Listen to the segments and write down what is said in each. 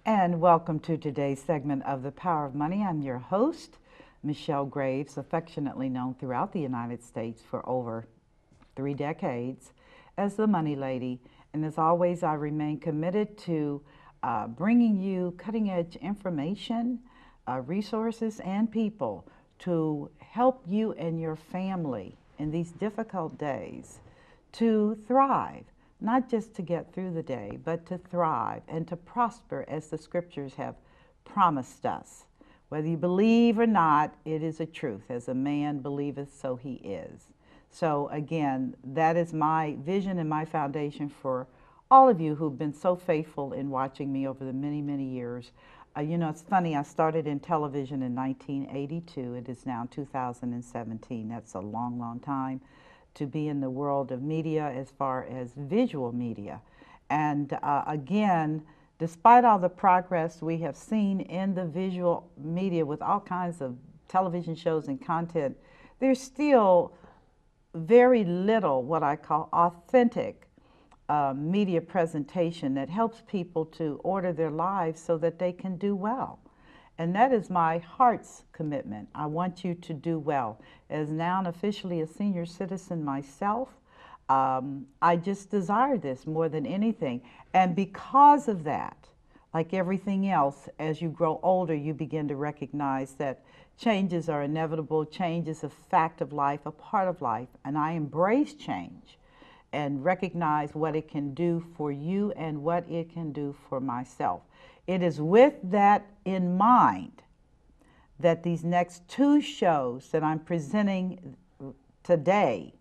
And welcome to today's segment of The Power of Money. I'm your host, Michelle Graves, affectionately known throughout the United States for over 3 decades as the Money Lady. And as always, I remain committed to bringing you cutting edge information, resources, and people to help you and your family in these difficult days to thrive. Not just to get through the day, but to thrive and to prosper as the scriptures have promised us. Whether you believe or not, it is a truth. As a man believeth, so he is. So again, that is my vision and my foundation for all of you who've been so faithful in watching me over the many, many years. It's funny, I started in television in 1982. It is now 2017. That's a long, long time to be in the world of media as far as visual media. And again, despite all the progress we have seen in the visual media with all kinds of television shows and content, there's still very little what I call authentic media presentation that helps people to order their lives so that they can do well. And that is my heart's commitment. I want you to do well. As now officially a senior citizen myself, I just desire this more than anything. And because of that, like everything else, as you grow older, you begin to recognize that changes are inevitable. Change is a fact of life, a part of life. And I embrace change and recognize what it can do for you and what it can do for myself. It is with that in mind that these next two shows that I'm presenting today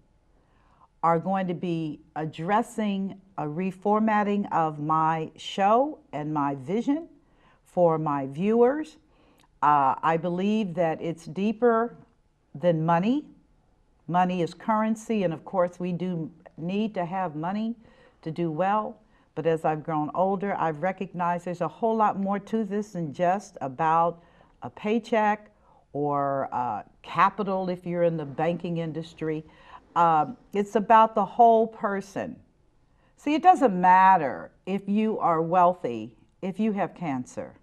are going to be addressing a reformatting of my show and my vision for my viewers. I believe that it's deeper than money. Money is currency, and of course we do need to have money to do well. But as I've grown older, I've recognized there's a whole lot more to this than just about a paycheck or capital if you're in the banking industry. It's about the whole person. See, it doesn't matter if you are wealthy, if you have cancer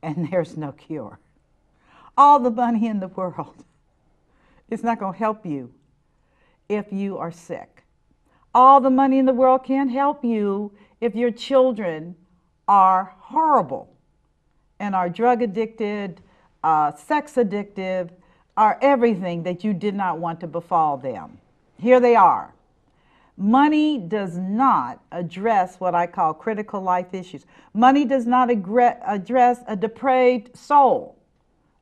and there's no cure. All the money in the world, it's not going to help you if you are sick. All the money in the world can't help you if your children are horrible and are drug addicted, sex addictive, are everything that you did not want to befall them. Here they are. Money does not address what I call critical life issues. Money does not address a depraved soul,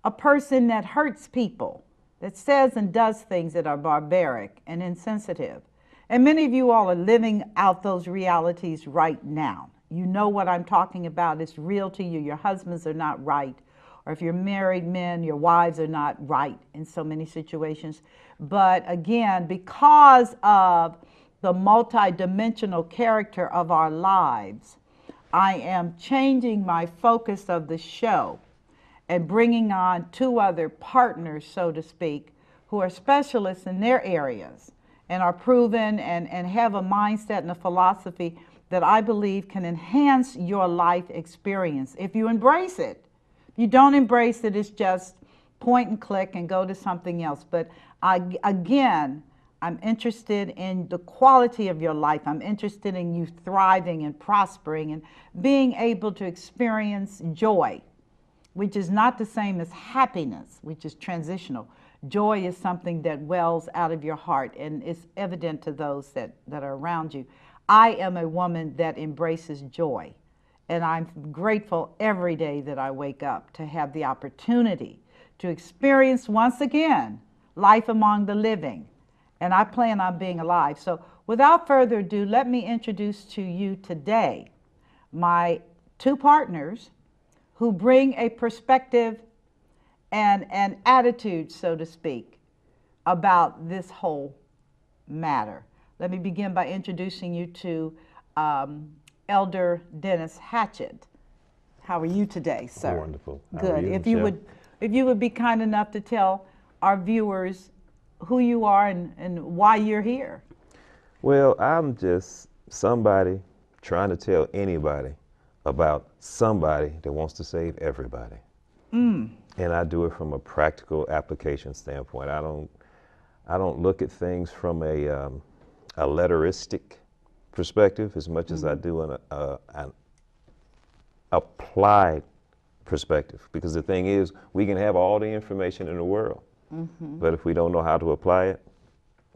a person that hurts people, that says and does things that are barbaric and insensitive. And many of you all are living out those realities right now. You know what I'm talking about. It's real to you. Your husbands are not right. Or if you're married men, your wives are not right in so many situations. But again, because of the multidimensional character of our lives, I am changing my focus of the show and bringing on two other partners, so to speak, who are specialists in their areas and are proven and have a mindset and a philosophy that I believe can enhance your life experience if you embrace it. If you don't embrace it, it's just point and click and go to something else. But again, I'm interested in the quality of your life. I'm interested in you thriving and prospering and being able to experience joy, which is not the same as happiness, which is transitional. Joy is something that wells out of your heart and is evident to those that are around you. I am a woman that embraces joy, and I'm grateful every day that I wake up to have the opportunity to experience once again life among the living, and I plan on being alive. So without further ado, let me introduce to you today my two partners who bring a perspective and an attitude, so to speak, about this whole matter. Let me begin by introducing you to Elder Dennis Hatchett. How are you today, sir? Wonderful. How Good. are you, If you would be kind enough to tell our viewers who you are and why you're here. Well, I'm just somebody trying to tell anybody about somebody that wants to save everybody. And I do it from a practical application standpoint. I don't look at things from a letteristic perspective as much as I do an applied perspective. Because the thing is, we can have all the information in the world, but if we don't know how to apply it,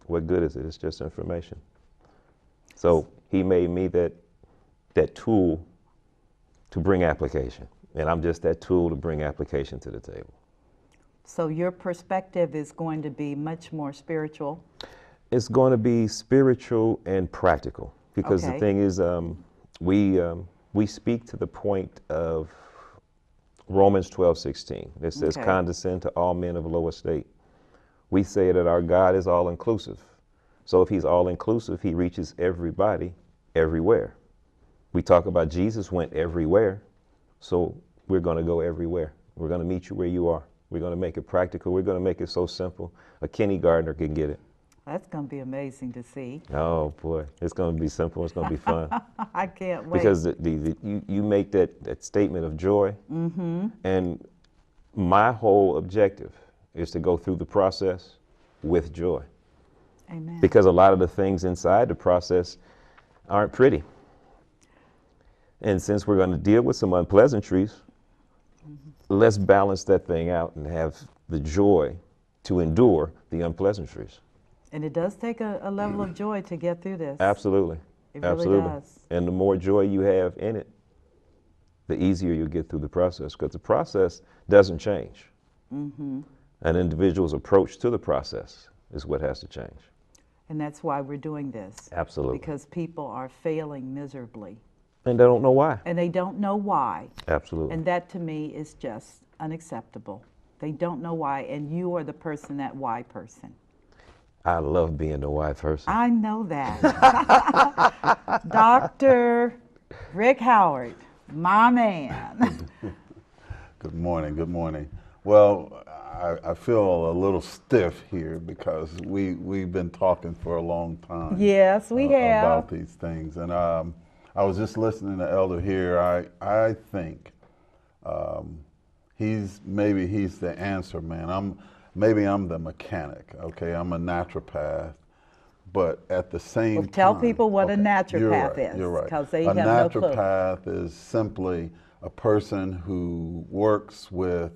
what good is it? It's just information. So he made me that tool to bring application. And I'm just that tool to bring application to the table. So your perspective is going to be much more spiritual? It's going to be spiritual and practical, because the thing is, we speak to the point of Romans 12:16. It says, condescend to all men of low estate. We say that our God is all inclusive. So if he's all inclusive, he reaches everybody, everywhere. We talk about Jesus went everywhere. So we're going to go everywhere. We're going to meet you where you are. We're going to make it practical. We're going to make it so simple a kindergartner can get it. That's going to be amazing to see. Oh boy, it's going to be simple. It's going to be fun. I can't wait. Because you make that statement of joy, and my whole objective is to go through the process with joy. Amen. Because a lot of the things inside the process aren't pretty. And since we're going to deal with some unpleasantries, let's balance that thing out and have the joy to endure the unpleasantries. And it does take a level of joy to get through this. Absolutely. It really Absolutely. does. And the more joy you have in it, the easier you get through the process, because the process doesn't change. An individual's approach to the process is what has to change. And that's why we're doing this. Absolutely. Because people are failing miserably. And they don't know why. And they don't know why. Absolutely. And that to me is just unacceptable. They don't know why, and you are the person, that why person. I love being the why person. I know that. Dr. Rick Howard, my man. Good morning, good morning. Well, I feel a little stiff here because we've been talking for a long time. Yes, we have. About these things. And I was just listening to Elder here. I think he's the answer man. Maybe I'm the mechanic, okay? I'm a naturopath, but at the same time... Tell people what a naturopath is. You're right. Because they have no clue. A naturopath is simply a person who works with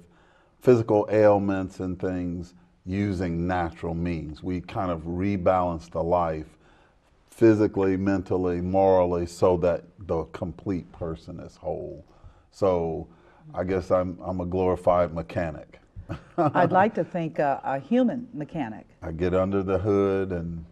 physical ailments and things using natural means. We kind of rebalance the life physically, mentally, morally, so that the complete person is whole. So I guess I'm a glorified mechanic. I'd like to think a human mechanic. I get under the hood and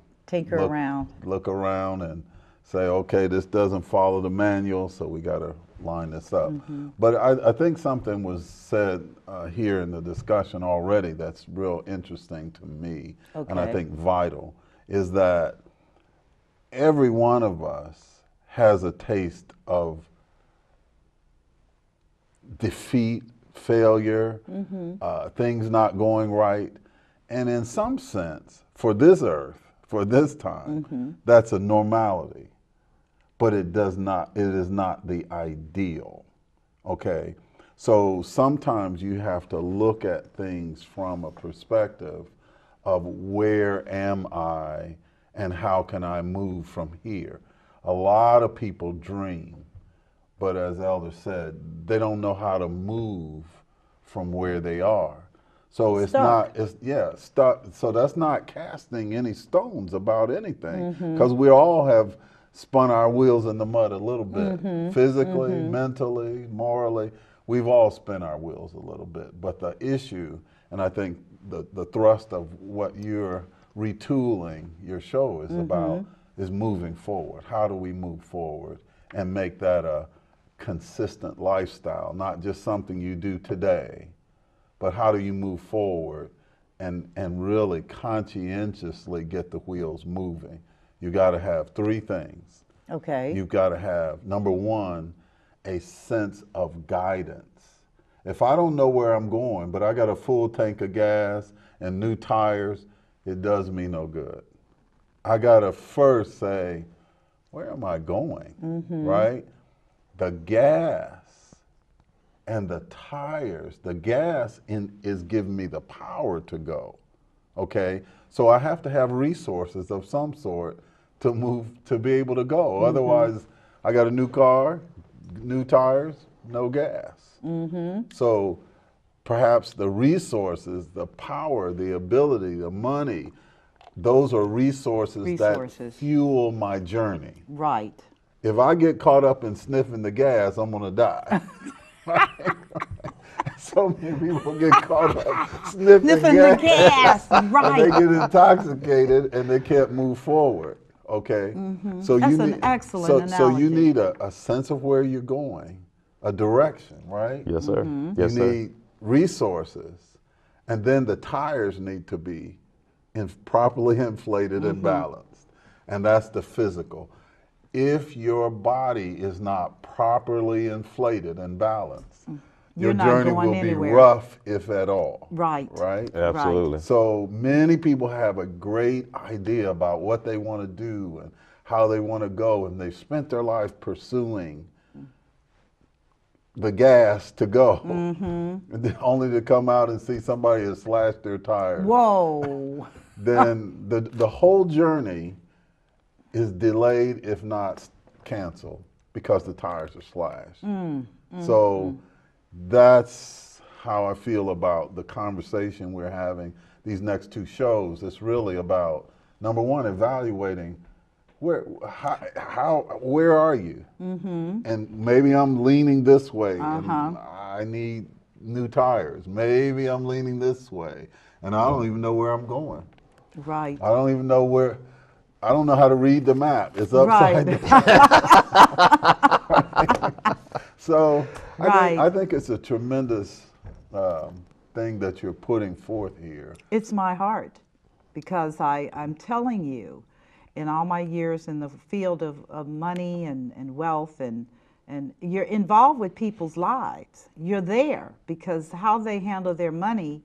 look around and say, okay, this doesn't follow the manual, so we got to line this up. But I think something was said here in the discussion already that's real interesting to me, and I think vital, is that every one of us has a taste of defeat, failure, things not going right. And in some sense, for this earth, for this time, that's a normality. But it is not the ideal, okay? So sometimes you have to look at things from a perspective of where am I and how can I move from here? A lot of people dream, but as Elder said, they don't know how to move from where they are. So it's stuck. Stuck. So that's not casting any stones about anything, because we all have spun our wheels in the mud a little bit, physically, mentally, morally. We've all spun our wheels a little bit. But the issue, and I think the thrust of what you're retooling your show is about, is moving forward. How do we move forward and make that a consistent lifestyle, not just something you do today, but how do you move forward and really conscientiously get the wheels moving? You got to have three things. Okay. You've got to have, number one, a sense of guidance. If I don't know where I'm going, but I got a full tank of gas and new tires, it does me no good. I got to first say, where am I going, right? the gas and the tires, the gas is giving me the power to go, okay? So I have to have resources of some sort to move, to be able to go. Otherwise, I got a new car, new tires, no gas. So perhaps the resources, the power, the ability, the money, those are resources that fuel my journey. Right. If I get caught up in sniffing the gas, I'm gonna die. So many people get caught up sniffing the gas, right. And they get intoxicated and they can't move forward. Okay, so That's you an need excellent so analogy. you need a sense of where you're going, a direction, right? Yes, sir. Yes, You need resources, and then the tires need to be properly inflated and balanced, and that's the physical. If your body is not properly inflated and balanced, your journey will be rough, if at all. Right. Right? Absolutely. So many people have a great idea about what they want to do and how they want to go, and they've spent their life pursuing the gas to go, only to come out and see somebody has slashed their tires. Whoa. Then the whole journey is delayed, if not canceled, because the tires are slashed. So that's how I feel about the conversation we're having these next two shows. It's really about, number one, evaluating where are you? And maybe I'm leaning this way and I need new tires. Maybe I'm leaning this way and I don't even know where I'm going. Right. I don't even know where, I don't know how to read the map. It's upside down. So I think it's a tremendous thing that you're putting forth here. It's my heart, because I'm telling you, in all my years in the field of money and wealth, and you're involved with people's lives. You're there because how they handle their money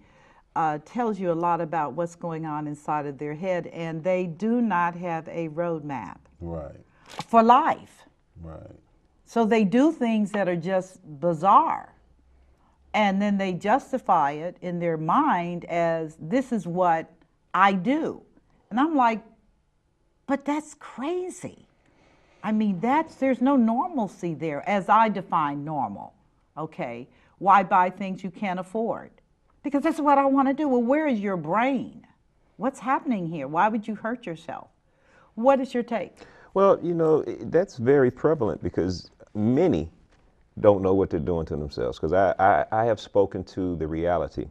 tells you a lot about what's going on inside of their head, and they do not have a roadmap for life. Right. So they do things that are just bizarre, and then they justify it in their mind as, this is what I do. And I'm like, but that's crazy. I mean, there's no normalcy there as I define normal, okay? Why buy things you can't afford? Because that's what I want to do. Well, where is your brain? What's happening here? Why would you hurt yourself? What is your take? Well, you know, that's very prevalent because many don't know what they're doing to themselves. Because I have spoken to the reality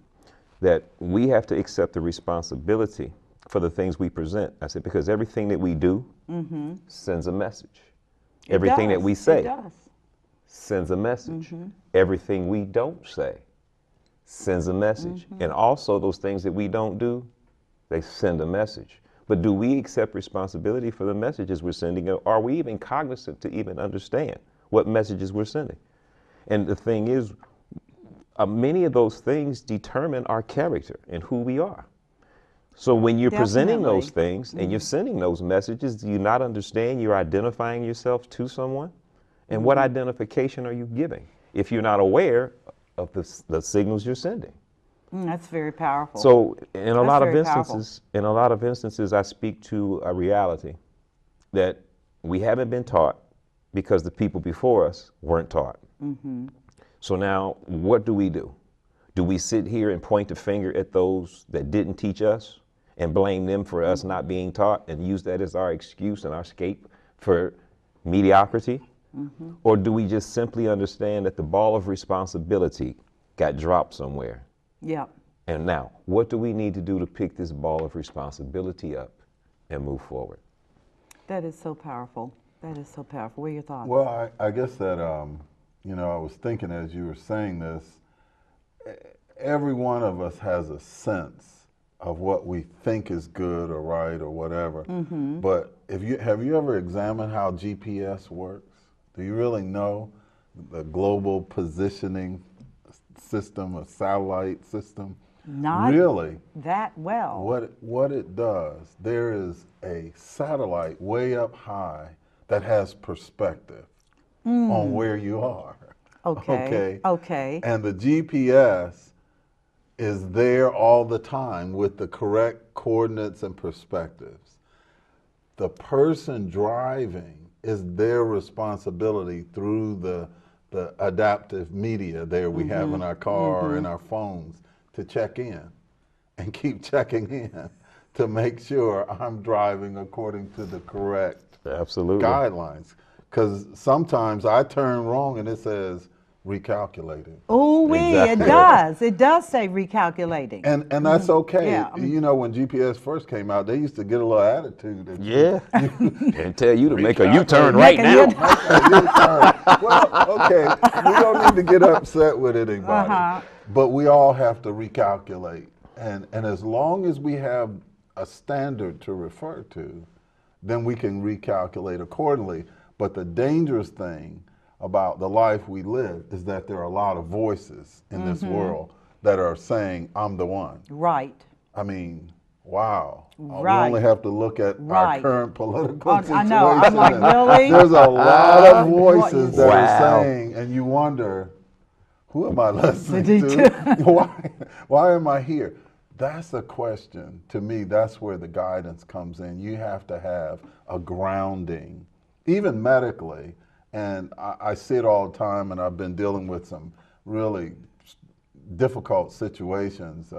that we have to accept the responsibility for the things we present. I said, because everything that we do sends a message. Everything that we say sends a message. Everything we don't say sends a message. And also those things that we don't do, they send a message. But do we accept responsibility for the messages we're sending? Or are we even cognizant to even understand what messages we're sending? And the thing is, many of those things determine our character and who we are. So when you're presenting those things and you're sending those messages, do you not understand you're identifying yourself to someone? And what identification are you giving if you're not aware of the signals you're sending? That's very powerful. So in a lot of instances, I speak to a reality that we haven't been taught because the people before us weren't taught. So now what do? Do we sit here and point the finger at those that didn't teach us and blame them for us not being taught and use that as our excuse and our escape for mediocrity? Or do we just simply understand that the ball of responsibility got dropped somewhere? Yeah. And now, what do we need to do to pick this ball of responsibility up and move forward? That is so powerful. That is so powerful. What are your thoughts? Well, I guess that, you know, I was thinking as you were saying this, every one of us has a sense of what we think is good or right or whatever. But have you ever examined how GPS works? Do you really know the global positioning system, a satellite system? Not really that well. What it does, there is a satellite way up high that has perspective. on where you are. Okay. Okay. And the GPS is there all the time with the correct coordinates and perspectives. The person driving is their responsibility through the adaptive media there we have in our car and our phones to check in and keep checking in to make sure I'm driving according to the correct guidelines. Because sometimes I turn wrong and it says recalculating. Oh, Exactly. it does. It does say recalculating. And that's okay. Yeah. You know, when GPS first came out, they used to get a little attitude. That And tell you to make a U-turn right now. Well, okay, we don't need to get upset with anybody, but we all have to recalculate. And as long as we have a standard to refer to, then we can recalculate accordingly. But the dangerous thing about the life we live is that there are a lot of voices in this world that are saying, I'm the one. Right. I mean, wow. Right. We only have to look at our current political situation. I know. I'm like, really? There's a lot of voices that are saying, and you wonder, who am I listening to? Why am I here? That's the question. To me, that's where the guidance comes in. You have to have a grounding, even medically. And I see it all the time, and I've been dealing with some really difficult situations,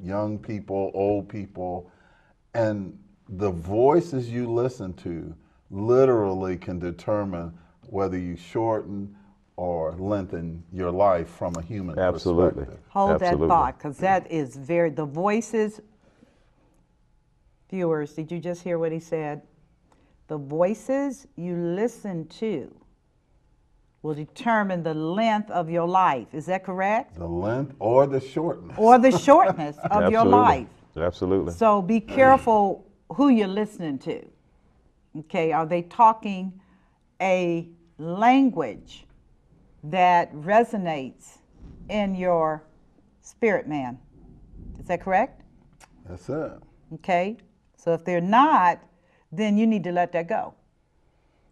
young people, old people, and the voices you listen to literally can determine whether you shorten or lengthen your life from a human perspective. Hold that thought, because that is the voices, viewers, did you just hear what he said? The voices you listen to will determine the length of your life. Is that correct? The length or the shortness. Or the shortness of your life. Absolutely. So be careful who you're listening to. Okay, are they talking a language that resonates in your spirit man? Is that correct? That's it. Okay, so if they're not, then you need to let that go.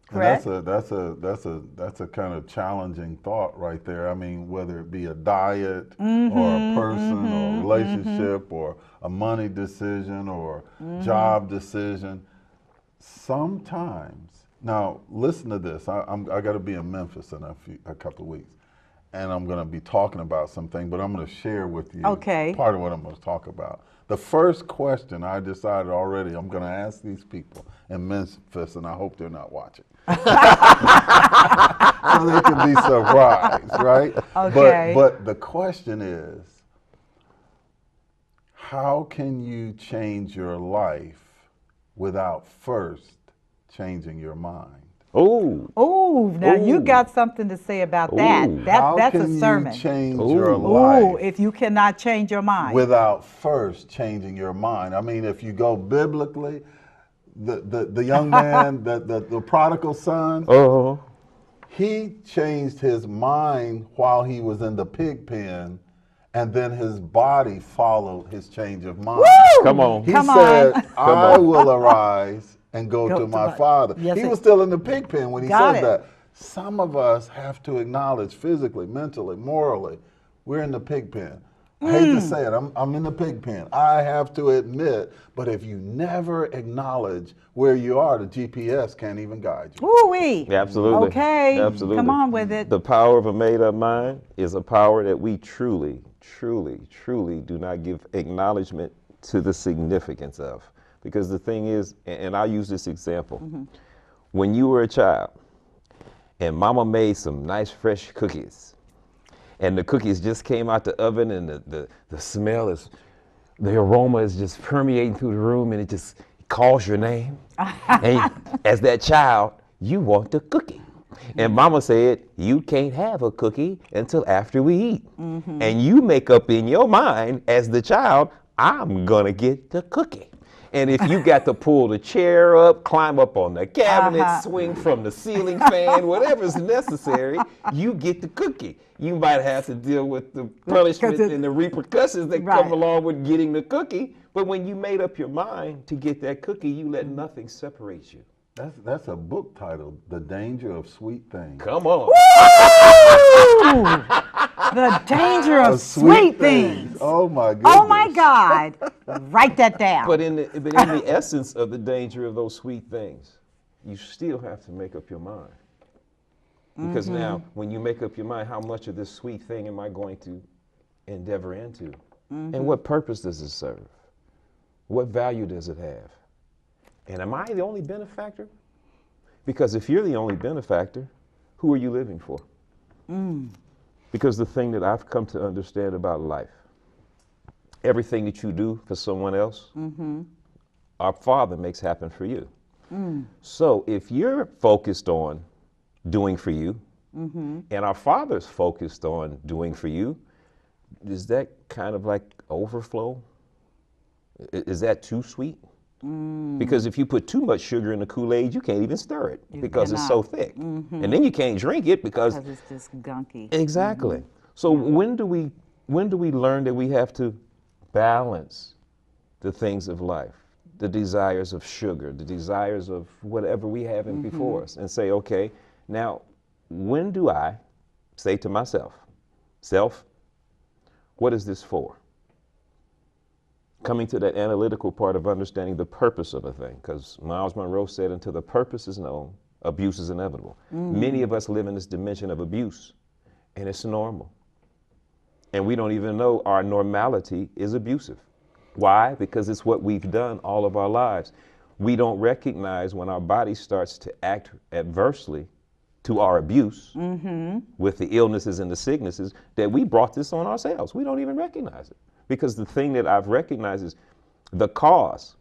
Correct? And that's a kind of challenging thought right there. I mean, whether it be a diet or a person or a relationship or a money decision or job decision, sometimes. Now, listen to this. I got to be in Memphis in a couple of weeks, and I'm going to be talking about something, but I'm going to share with you part of what I'm going to talk about. The first question I decided already I'm going to ask these people in Memphis, and I hope they're not watching. So they can be surprised, right? Okay. But the question is, how can you change your life without first changing your mind? Oh, now you got something to say about that. That's a sermon. How can you change your life if you cannot change your mind? Without first changing your mind. I mean, if you go biblically, the young man, the prodigal son, he changed his mind while he was in the pig pen, and then his body followed his change of mind. Woo! Come on. He said, I will arise and go to my father. Yes, he was still in the pig pen when he said it. that. Some of us have to acknowledge physically, mentally, morally, we're in the pig pen. I hate to say it, I'm in the pig pen. I have to admit, but if you never acknowledge where you are, the GPS can't even guide you. Ooh-wee. Absolutely. Okay. Absolutely. Come on with it. The power of a made-up mind is a power that we truly, truly, truly do not give acknowledgement to the significance of. Because the thing is, and I'll use this example. When you were a child and mama made some nice fresh cookies, and the cookies just came out the oven, and the smell is, the aroma is just permeating through the room, and it just calls your name. And as that child, you want the cookie. And mama said, you can't have a cookie until after we eat. And you make up in your mind as the child, I'm gonna get the cookie. And if you got to pull the chair up, climb up on the cabinet, swing from the ceiling fan, whatever's necessary, you get the cookie. You might have to deal with the punishment and the repercussions that come along with getting the cookie. But when you made up your mind to get that cookie, you let nothing separate you That's a book title, The Danger of Sweet Things. Come on. The danger of sweet things. Oh my goodness. Oh my God. Write that down. But in the essence of the danger of those sweet things, you still have to make up your mind. Because now, when you make up your mind, how much of this sweet thing am I going to endeavor into? And what purpose does it serve? What value does it have? And am I the only benefactor? Because if you're the only benefactor, who are you living for? Because the thing that I've come to understand about life, everything that you do for someone else, our Father makes happen for you. So if you're focused on doing for you, and our Father's focused on doing for you, is that kind of like overflow? Is that too sweet? Because if you put too much sugar in the Kool-Aid, you can't even stir it because it's so thick. And then you can't drink it because it's just gunky. Exactly. So when do we learn that we have to balance the things of life, the desires of sugar, the desires of whatever we have in before us, and say, okay, now when do I say to myself, self, what is this for? Coming to that analytical part of understanding the purpose of a thing, because Miles Monroe said, until the purpose is known, abuse is inevitable. Many of us live in this dimension of abuse, and it's normal. And we don't even know our normality is abusive. Why? Because it's what we've done all of our lives. We don't recognize when our body starts to act adversely to our abuse with the illnesses and the sicknesses that we brought this on ourselves. We don't even recognize it. Because the thing that I've recognized is the cause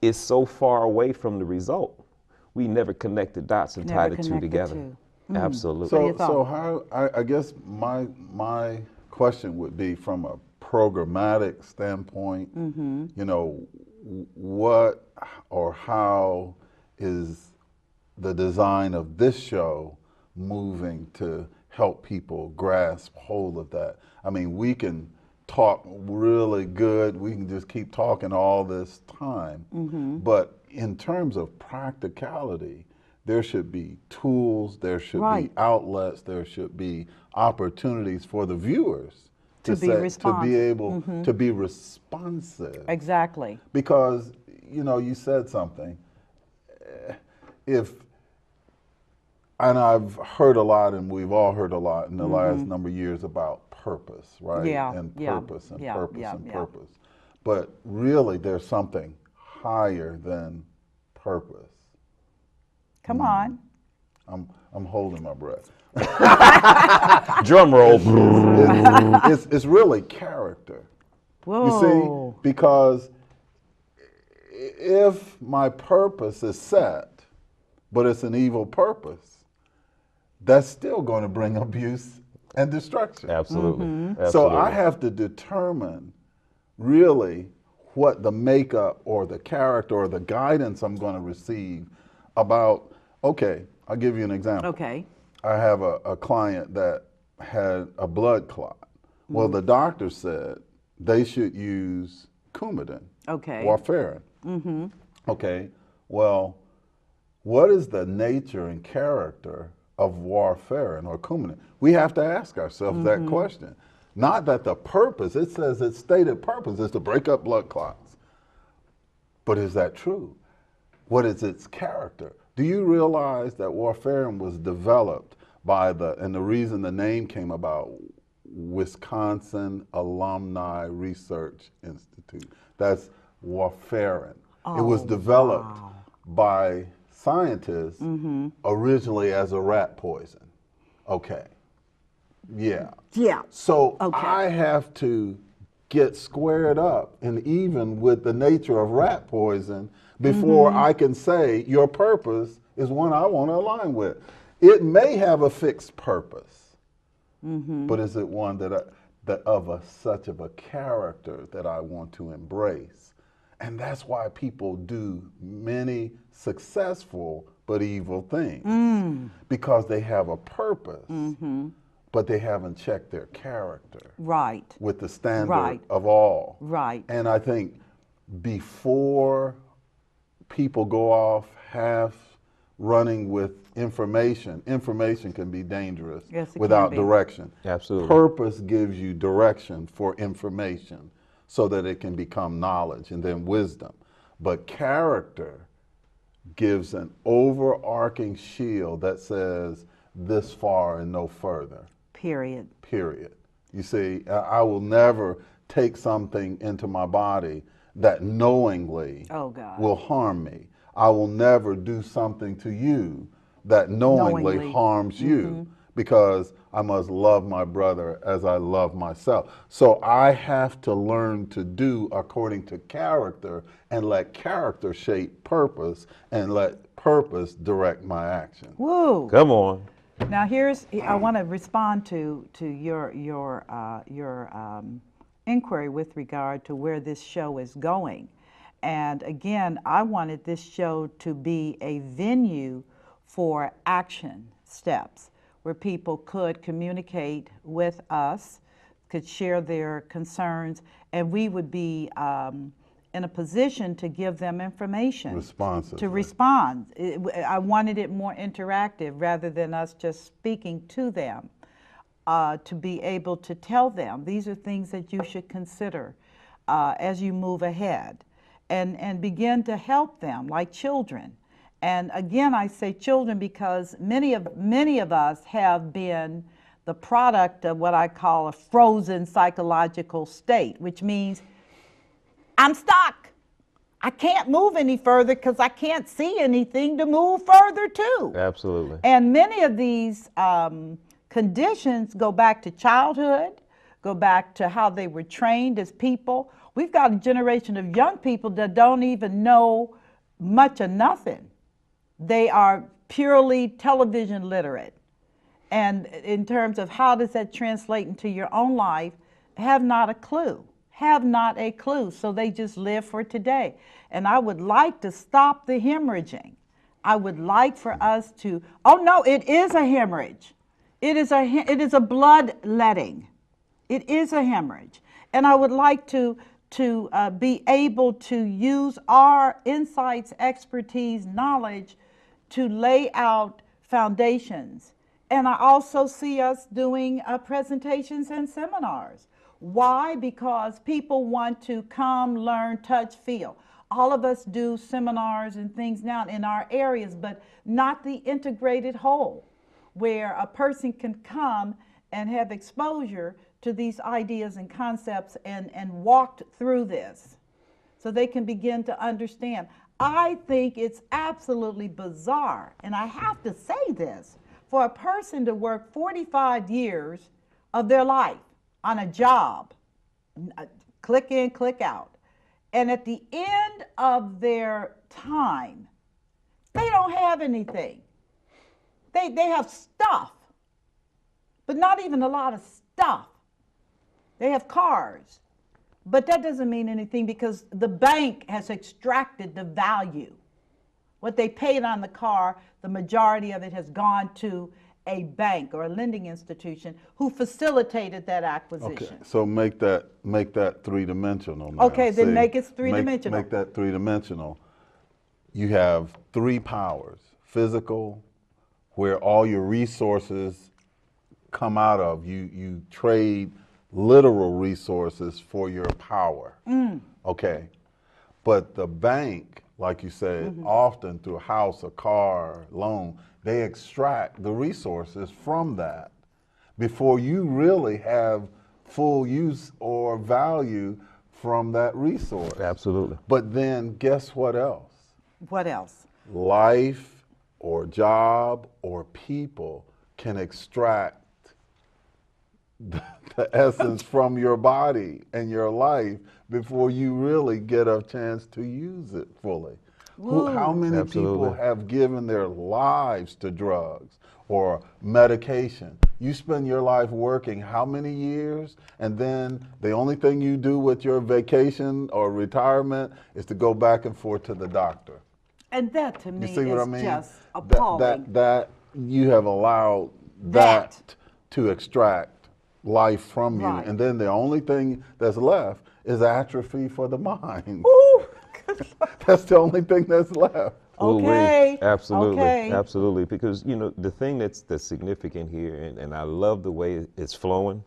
is so far away from the result. We never connect the dots and tie the two together. Absolutely. So how, I guess my question would be, from a programmatic standpoint, you know, what or how is the design of this show moving to help people grasp hold of that? I mean, we can talk really good, we can just keep talking all this time, but in terms of practicality, there should be tools, there should be outlets, there should be opportunities for the viewers to be able to be responsive. Exactly. Because, you know, you said something. And I've heard a lot, and we've all heard a lot in the last number of years about purpose, right? And purpose and purpose and purpose. But really, there's something higher than purpose. Come on. I'm holding my breath. Drum roll. It's really character. Whoa. You see, because if my purpose is set, but it's an evil purpose, that's still going to bring abuse and destruction. Absolutely. Absolutely. So I have to determine really what the makeup or the character or the guidance I'm going to receive about, okay, I'll give you an example. Okay. I have a client that had a blood clot. Well, the doctor said they should use Coumadin, warfarin. Okay, well, what is the nature and character of warfarin or Coumadin? We have to ask ourselves that question. Not that the purpose, it says its stated purpose is to break up blood clots. But is that true? What is its character? Do you realize that warfarin was developed by and the reason the name came about, Wisconsin Alumni Research Institute. That's warfarin. It was developed by scientists originally as a rat poison. Okay. Yeah. Yeah. So I have to get squared up and even with the nature of rat poison before I can say your purpose is one I want to align with. It may have a fixed purpose, but is it one that of such of a character that I want to embrace? And that's why people do many successful but evil things, because they have a purpose, but they haven't checked their character with the standard of all. And I think before people go off half running with information. Information can be dangerous Yes, it without can be. direction. Absolutely. Purpose gives you direction for information so that it can become knowledge and then wisdom. But character gives an overarching shield that says this far and no further. Period. Period. You see, I will never take something into my body that knowingly will harm me. I will never do something to you that knowingly harms you, because I must love my brother as I love myself. So I have to learn to do according to character and let character shape purpose and let purpose direct my action. Woo! Come on. Now I want to respond to your inquiry with regard to where this show is going. And again, I wanted this show to be a venue for action steps where people could communicate with us, could share their concerns, and we would be in a position to give them information. Responsive. To respond. I wanted it more interactive rather than us just speaking to them, to be able to tell them these are things that you should consider as you move ahead, and begin to help them like children. And again, I say children because many of us have been the product of what I call a frozen psychological state, which means I'm stuck. I can't move any further because I can't see anything to move further to. Absolutely. And many of these conditions go back to childhood, go back to how they were trained as people. We've got a generation of young people that don't even know much of nothing. They are purely television literate. And in terms of how does that translate into your own life, have not a clue. Have not a clue. So they just live for today. And I would like to stop the hemorrhaging. I would like for us to, oh no, it is a hemorrhage. It is a bloodletting. It is a hemorrhage. And I would like to be able to use our insights, expertise, knowledge to lay out foundations. And I also see us doing presentations and seminars. Why? Because people want to come, learn, touch, feel. All of us do seminars and things now in our areas, but not the integrated whole, where a person can come and have exposure to these ideas and concepts and walked through this so they can begin to understand. I think it's absolutely bizarre, and I have to say this, for a person to work 45 years of their life on a job, click in, click out, and at the end of their time, they don't have anything. They have stuff, but not even a lot of stuff. They have cars, but that doesn't mean anything because the bank has extracted the value. What they paid on the car, the majority of it has gone to a bank or a lending institution who facilitated that acquisition. Okay, so make that three-dimensional now. Okay, then make it three-dimensional. Make that three-dimensional. You have three powers: physical, where all your resources come out of. You trade literal resources for your power. Okay, but the bank, like you said, often through a house, a car, loan, they extract the resources from that before you really have full use or value from that resource. Absolutely. But then guess what else? What else? Life or job or people can extract the essence from your body and your life before you really get a chance to use it fully. How many people have given their lives to drugs or medication? You spend your life working how many years, and then the only thing you do with your vacation or retirement is to go back and forth to the doctor. And that to me You see what I is mean? just appalling. That you have allowed that to extract life from you. Right. And then the only thing that's left is atrophy for the mind. Ooh. That's the only thing that's left. Okay. Absolutely, Okay. absolutely. Because the thing that's significant here, and I love the way it's flowing,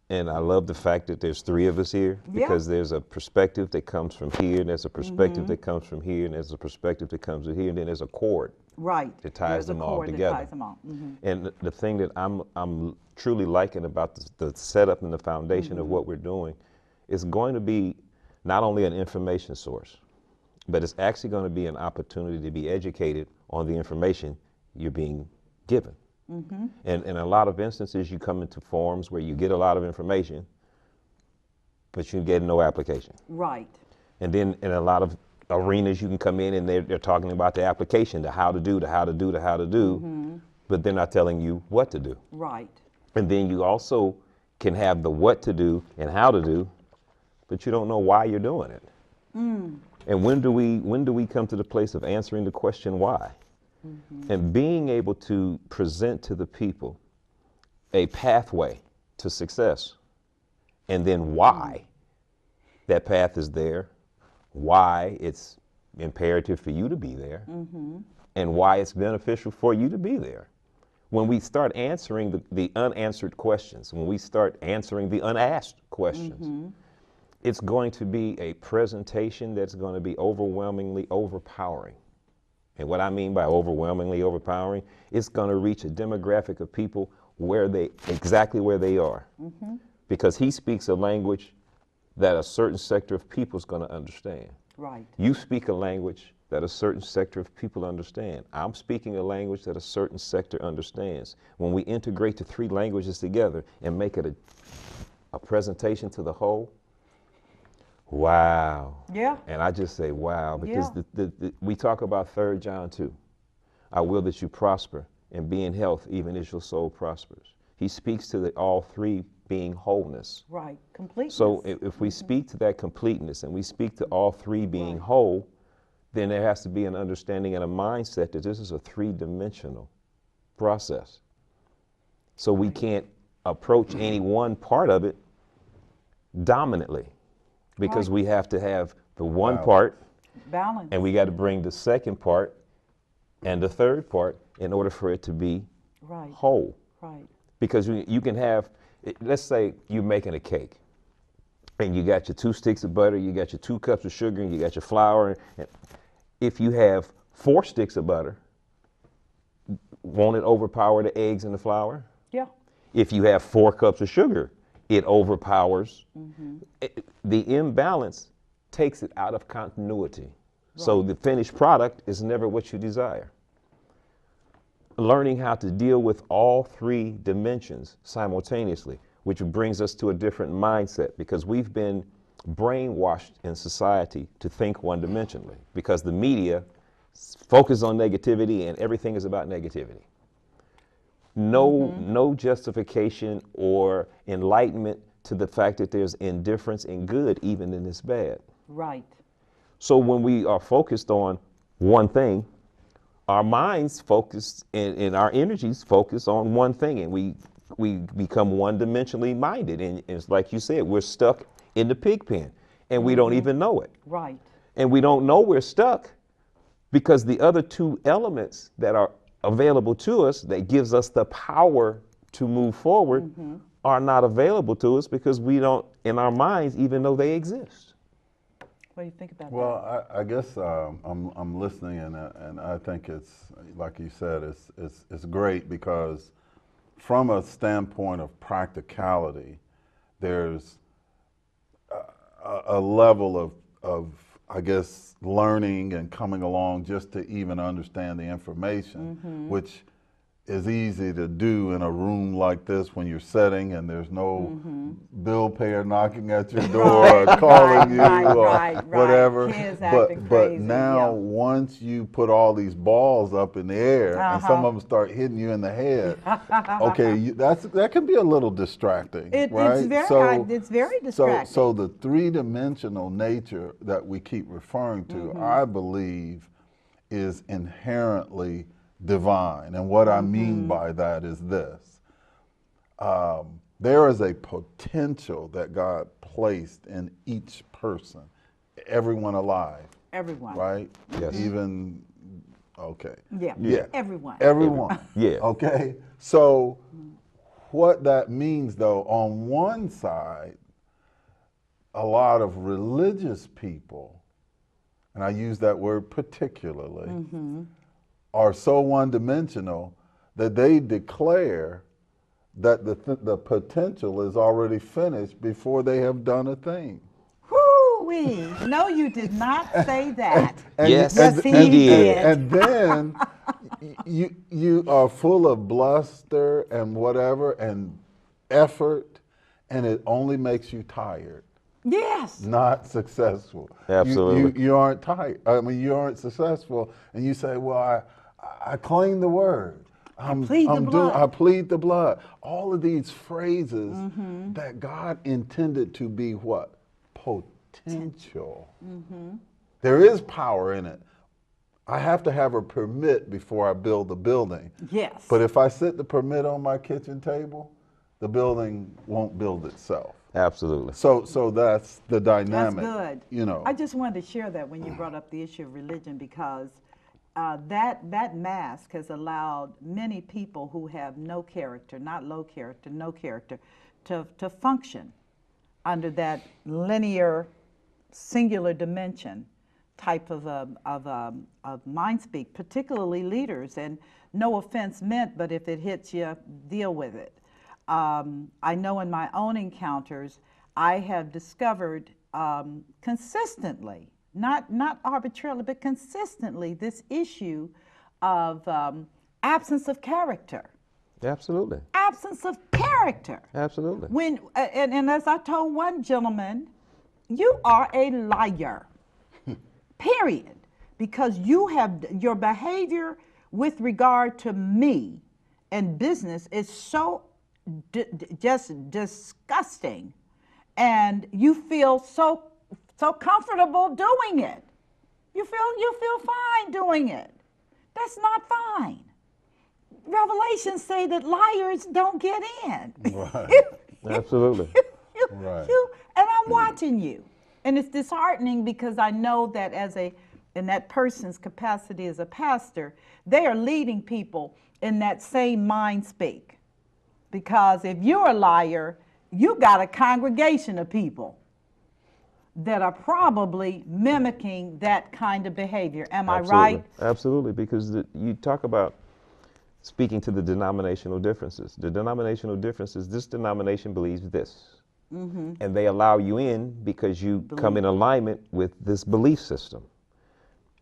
and I love the fact that there's three of us here because there's a perspective that comes from here, and there's a perspective that comes from here, and there's a perspective that comes from here, and then there's a cord that ties them all together. That ties them all. And the thing that I'm truly liking about the setup and the foundation of what we're doing is going to be not only an information source, but it's actually going to be an opportunity to be educated on the information you're being given. And in a lot of instances, you come into forums where you get a lot of information, but you get no application. Right. And then in a lot of arenas, you can come in and they're talking about the application, the how to do, but they're not telling you what to do. Right. And then you also can have the what to do and how to do, but you don't know why you're doing it. And when do we come to the place of answering the question why? And being able to present to the people a pathway to success, and then why that path is there, why it's imperative for you to be there, and why it's beneficial for you to be there. When we start answering the unanswered questions, when we start answering the unasked questions, it's going to be a presentation that's going to be overwhelmingly overpowering. And what I mean by overwhelmingly overpowering, it's going to reach a demographic of people exactly where they are. Because he speaks a language that a certain sector of people is going to understand. Right. You speak a language that a certain sector of people understand. I'm speaking a language that a certain sector understands. When we integrate the three languages together and make it a presentation to the whole, wow. Yeah. And I just say wow, because we talk about 3 John 2. I will that you prosper and be in health even as your soul prospers. He speaks to all three being wholeness. Right, completeness. So if we speak to that completeness and we speak to all three being whole, then there has to be an understanding and a mindset that this is a 3-dimensional process. So we can't approach any one part of it dominantly, because we have to have the one part balance, and we got to bring the second part and the third part in order for it to be whole. Right. Because you can have, let's say you're making a cake and you got your 2 sticks of butter, you got your 2 cups of sugar, and you got your flour. And if you have 4 sticks of butter, won't it overpower the eggs and the flour? Yeah. If you have 4 cups of sugar, it overpowers. The imbalance takes it out of continuity. So the finished product is never what you desire. Learning how to deal with all 3 dimensions simultaneously, which brings us to a different mindset, because we've been brainwashed in society to think one-dimensionally, because the media focus on negativity and everything is about negativity. No justification or enlightenment to the fact that there's indifference in good, even in this bad. Right. So when we are focused on one thing, our minds focus and our energies focus on one thing, and we become one-dimensionally minded. And it's like you said, we're stuck in the pig pen, and we don't even know it. Right. And we don't know we're stuck because the other 2 elements that are available to us that gives us the power to move forward are not available to us because we don't, in our minds, even know they exist. What do you think about that? Well, I guess I'm listening, and I think it's, like you said, it's great because from a standpoint of practicality, there's a level of I guess learning and coming along just to even understand the information, which is easy to do in a room like this when you're sitting and there's no bill payer knocking at your door or calling you or whatever. But now once you put all these balls up in the air and some of them start hitting you in the head, okay, that can be a little distracting, right? It's very distracting. So the 3-dimensional nature that we keep referring to, I believe, is inherently divine. And what I mean by that is this. There is a potential that God placed in each person, everyone alive. Everyone. Right? Yes. Even Okay. Yeah. Yeah. Everyone. Everyone. Yeah. Okay. So what that means, though, on one side, a lot of religious people, and I use that word particularly, are so one-dimensional that they declare that the potential is already finished before they have done a thing. Whoo-wee. No, you did not say that. Yes, Yes, he did. And then you are full of bluster and whatever and effort, and it only makes you tired. Yes. Not successful. Absolutely. You aren't tired. I mean, you aren't successful, and you say, "Well, I claim the word. I plead the blood. I plead the blood." All of these phrases that God intended to be what? Potential. There is power in it. I have to have a permit before I build the building. Yes. But if I sit the permit on my kitchen table, the building won't build itself. Absolutely. So that's the dynamic. That's good. You know. I just wanted to share that when you brought up the issue of religion, because that mask has allowed many people who have no character, not low character, no character, to function under that linear, singular dimension type of mind speak, particularly leaders. And no offense meant, but if it hits you, deal with it. I know in my own encounters, I have discovered consistently, not arbitrarily, but consistently, this issue of absence of character. Absolutely. Absence of character. Absolutely. When and as I told one gentleman, you are a liar. Period. Because you have your behavior with regard to me and business is so just disgusting, and you feel so comfortable doing it. You feel fine doing it. That's not fine. Revelations say that liars don't get in. Right. Absolutely. Right. And I'm watching you, and it's disheartening because I know that in that person's capacity as a pastor, they are leading people in that same mind speak. Because if you're a liar, you got a congregation of people that are probably mimicking that kind of behavior. Am I right? Absolutely, because you talk about speaking to the denominational differences. The denominational differences, this denomination believes this. And they allow you in because you come in alignment with this belief system.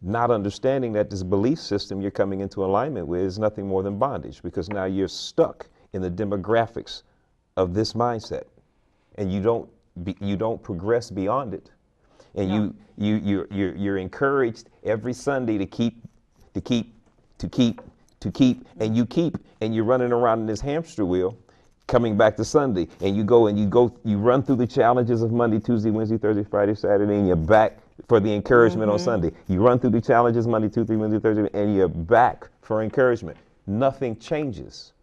Not understanding that this belief system you're coming into alignment with is nothing more than bondage, because now you're stuck in the demographics of this mindset, and you don't progress beyond it. And you're encouraged every Sunday to keep, and you're running around in this hamster wheel, coming back to Sunday, and you run through the challenges of Monday, Tuesday, Wednesday, Thursday, Friday, Saturday, and you're back for the encouragement on Sunday. You run through the challenges Monday, Tuesday, Wednesday, Thursday, and you're back for encouragement. Nothing changes.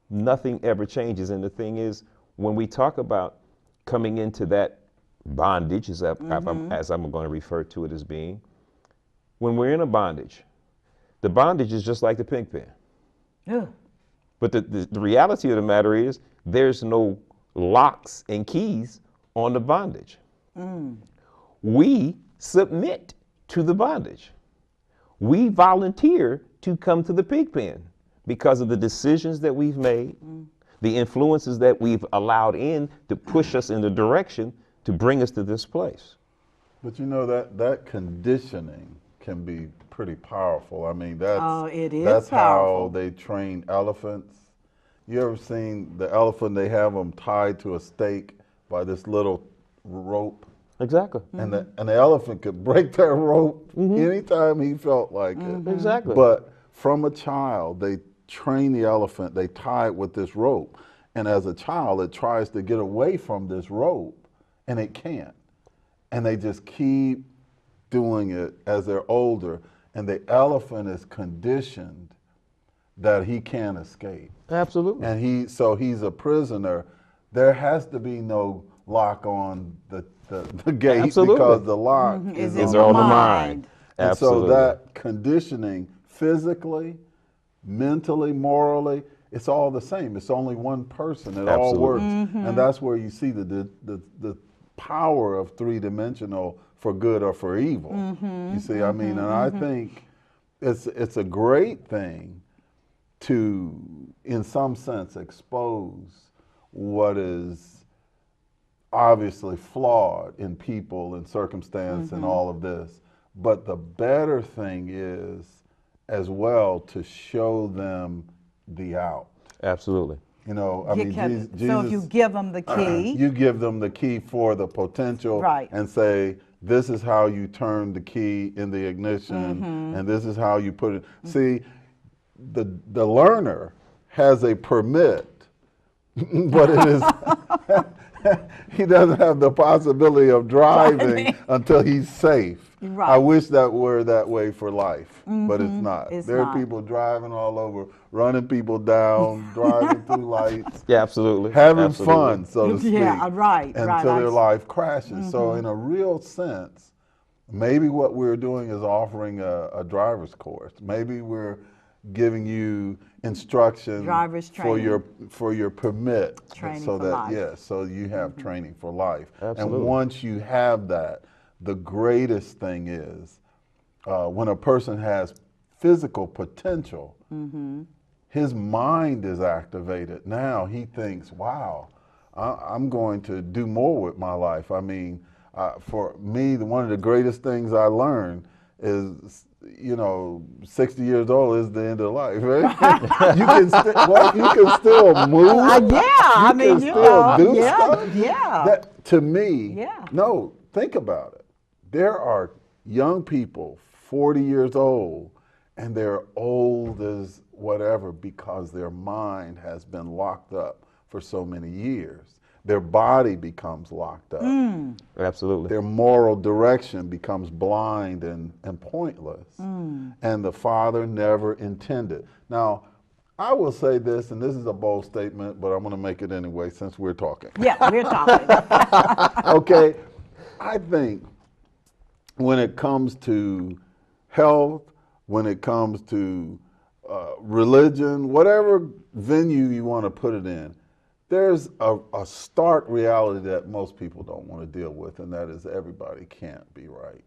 Nothing ever changes. And the thing is, when we talk about coming into that bondage, as I'm going to refer to it as being, when we're in a bondage, the bondage is just like the pig pen. Yeah. But the reality of the matter is, there's no locks and keys on the bondage. We submit to the bondage. We volunteer to come to the pig pen because of the decisions that we've made, the influences that we've allowed in to push us in the direction to bring us to this place. But you know that conditioning can be pretty powerful. I mean, that's powerful. how they train elephants. You ever seen the elephant? They have them tied to a stake by this little rope. Exactly. And the elephant could break that rope anytime he felt like it. Exactly. But from a child, they train the elephant, they tie it with this rope. And as a child, it tries to get away from this rope, and it can't. And they just keep doing it as they're older. And the elephant is conditioned that he can't escape. Absolutely. And so he's a prisoner. There has to be no lock on the gate. Absolutely. Because the lock is in on the the mind. And Absolutely. so that conditioning physically, mentally, morally, it's all the same. It's only one person. It all works. And that's where you see the power of three-dimensional for good or for evil. You see, I mean, and I think it's a great thing to, in some sense, expose what is obviously flawed in people and circumstance and all of this. But the better thing is, as well, to show them the out. Absolutely. You know, I mean, Jesus, so if you give them the key, you give them the key for the potential, right, and say, this is how you turn the key in the ignition, and this is how you put it. See, the learner has a permit, but it is he doesn't have the possibility of driving until he's safe. Right. I wish that were that way for life, but it's not. There are people driving all over, running people down, driving through lights. Yeah, absolutely. Having fun, so to speak. Yeah, right. Until their life crashes. So in a real sense, maybe what we're doing is offering a driver's course. Maybe we're giving you instruction for your permit, training so for that life. so you have training for life. Absolutely. And once you have that, the greatest thing is when a person has physical potential, his mind is activated. Now he thinks, wow, I'm going to do more with my life. I mean, for me, one of the greatest things I learned is, you know, 60 years old is the end of life, right? you can still move. I mean, you can still do yeah, stuff. yeah. That, to me, yeah. No, think about it. There are young people, 40 years old, and they're old as whatever because their mind has been locked up for so many years. Their body becomes locked up. Absolutely. Their moral direction becomes blind and pointless. And the Father never intended. Now, I will say this, and this is a bold statement, but I'm going to make it anyway since we're talking. Yeah, we're talking. Okay, I think when it comes to health, when it comes to religion, whatever venue you want to put it in, there's a stark reality that most people don't want to deal with, and that is everybody can't be right.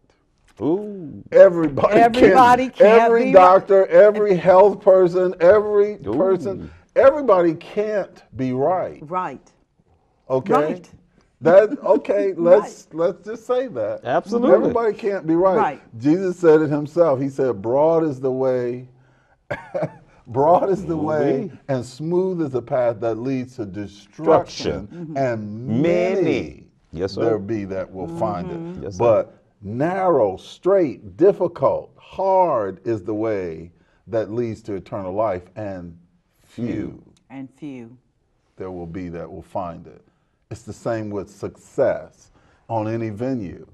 Ooh. Everybody can't every be doctor, every health person, every person, everybody can't be right. Right. Okay? Right. Okay, let's just say that. Absolutely. Everybody can't be right. Right. Jesus said it himself. He said, broad is the way, and smooth is the path that leads to destruction, and many yes, sir, there be that will find it. Yes, sir. But narrow, straight, difficult, hard is the way that leads to eternal life, and few there will be that will find it. It's the same with success on any venue.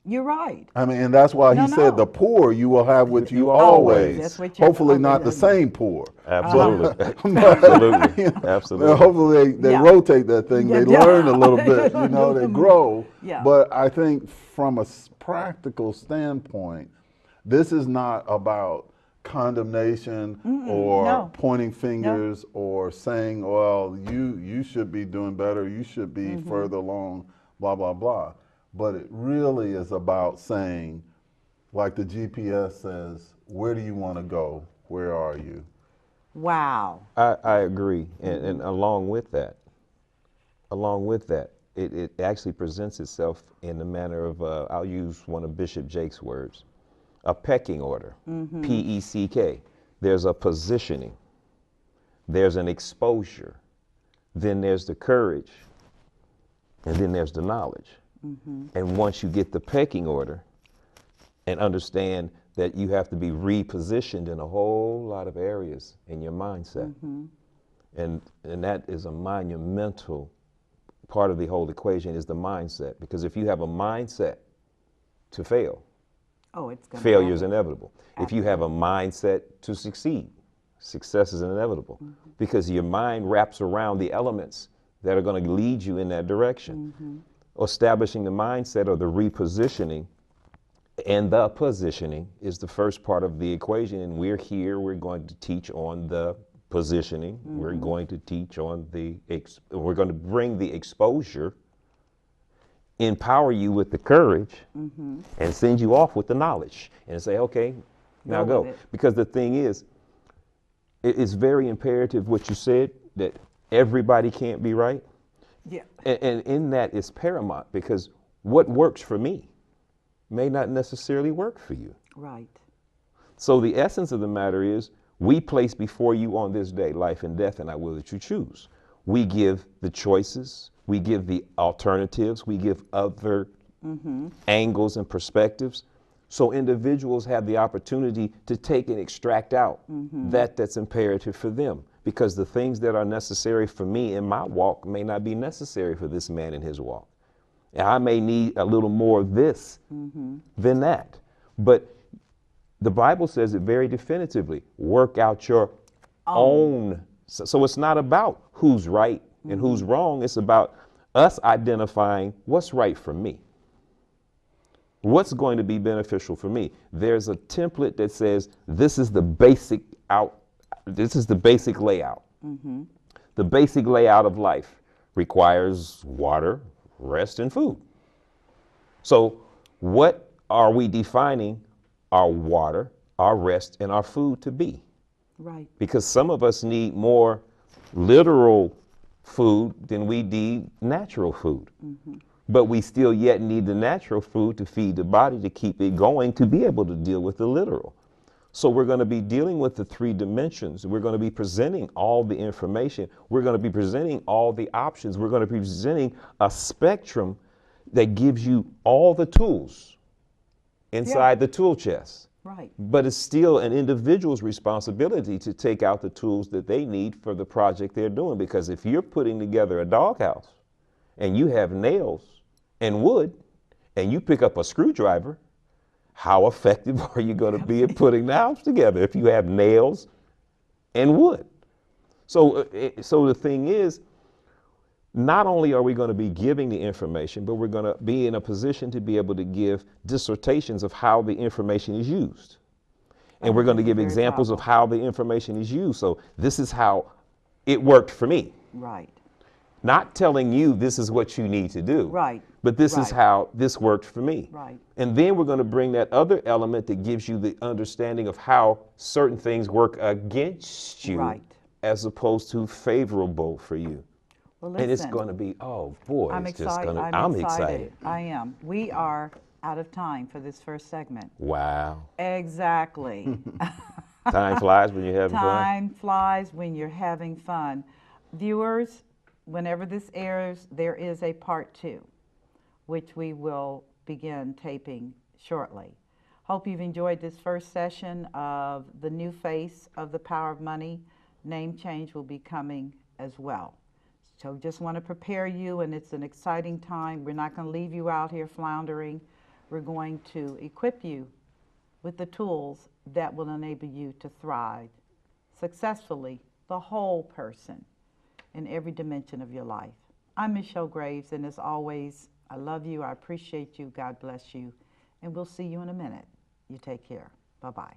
You're right. I mean, and that's why he said, the poor you will have with you always. That's what Hopefully not the same poor. Absolutely. Absolutely. You know, Absolutely. hopefully they rotate that thing. They learn a little bit, you know, they grow. Yeah. But I think from a practical standpoint, this is not about condemnation or pointing fingers or saying, well, you should be doing better, you should be further along, blah, blah, blah. But it really is about saying, like the GPS says, where do you want to go? Where are you? Wow. I agree. And along with that, it actually presents itself in the manner of, I'll use one of Bishop Jake's words, a pecking order, P-E-C-K. There's a positioning, there's an exposure, then there's the courage, and then there's the knowledge. And once you get the pecking order and understand that you have to be repositioned in a whole lot of areas in your mindset, and that is a monumental part of the whole equation, is the mindset. Because if you have a mindset to fail, failure is inevitable. If you have a mindset to succeed, success is inevitable. Because your mind wraps around the elements that are going to lead you in that direction. Establishing the mindset or the repositioning And the positioning is the first part of the equation. And we're here, we're going to teach on the positioning. We're going to teach on we're going to bring the exposure, empower you with the courage, and send you off with the knowledge and say, okay, now go. Because the thing is, it's very imperative what you said, that everybody can't be right. Yeah. And in that is paramount, because what works for me may not necessarily work for you. Right. So the essence of the matter is, we place before you on this day life and death, and I will that you choose. We give the choices, we give the alternatives, we give other angles and perspectives. So individuals have the opportunity to take and extract out that's imperative for them, because the things that are necessary for me in my walk may not be necessary for this man in his walk. And I may need a little more of this than that. But the Bible says it very definitively, work out your own. So it's not about who's right and who's wrong. It's about us identifying what's right for me. What's going to be beneficial for me? There's a template that says this is the basic layout. The basic layout of life requires water, rest, and food. So what are we defining our water, our rest, and our food to be? Right. Because some of us need more literal food than we need natural food. But we still yet need the natural food to feed the body, to keep it going, to be able to deal with the literal. So we're going to be dealing with the three dimensions. We're going to be presenting all the information. We're going to be presenting all the options. We're going to be presenting a spectrum that gives you all the tools inside the tool chest. Right. But it's still an individual's responsibility to take out the tools that they need for the project they're doing. Because if you're putting together a doghouse and you have nails and wood and you pick up a screwdriver, how effective are you going to be at putting the house together if you have nails and wood? So the thing is, not only are we going to be giving the information, but we're going to be in a position to be able to give dissertations of how the information is used. And we're going to give examples of how the information is used. So this is how it worked for me. Right. Not telling you this is what you need to do. Right. But this is how this worked for me. Right. And then we're going to bring that other element that gives you the understanding of how certain things work against you as opposed to favorable for you. Well, listen, and it's going to be, oh boy, I'm it's excited. just going to, I'm excited. I am. We are out of time for this first segment. Wow. Exactly. Time flies when you're having fun. Time flies when you're having fun. Viewers, whenever this airs, there is a part 2, which we will begin taping shortly. Hope you've enjoyed this first session of the new face of the Power of Money. Name change will be coming as well. So just want to prepare you, and it's an exciting time. We're not going to leave you out here floundering. We're going to equip you with the tools that will enable you to thrive successfully, the whole person, in every dimension of your life. I'm Michelle Graves, and as always, I love you, I appreciate you, God bless you, and we'll see you in a minute. You take care. Bye-bye.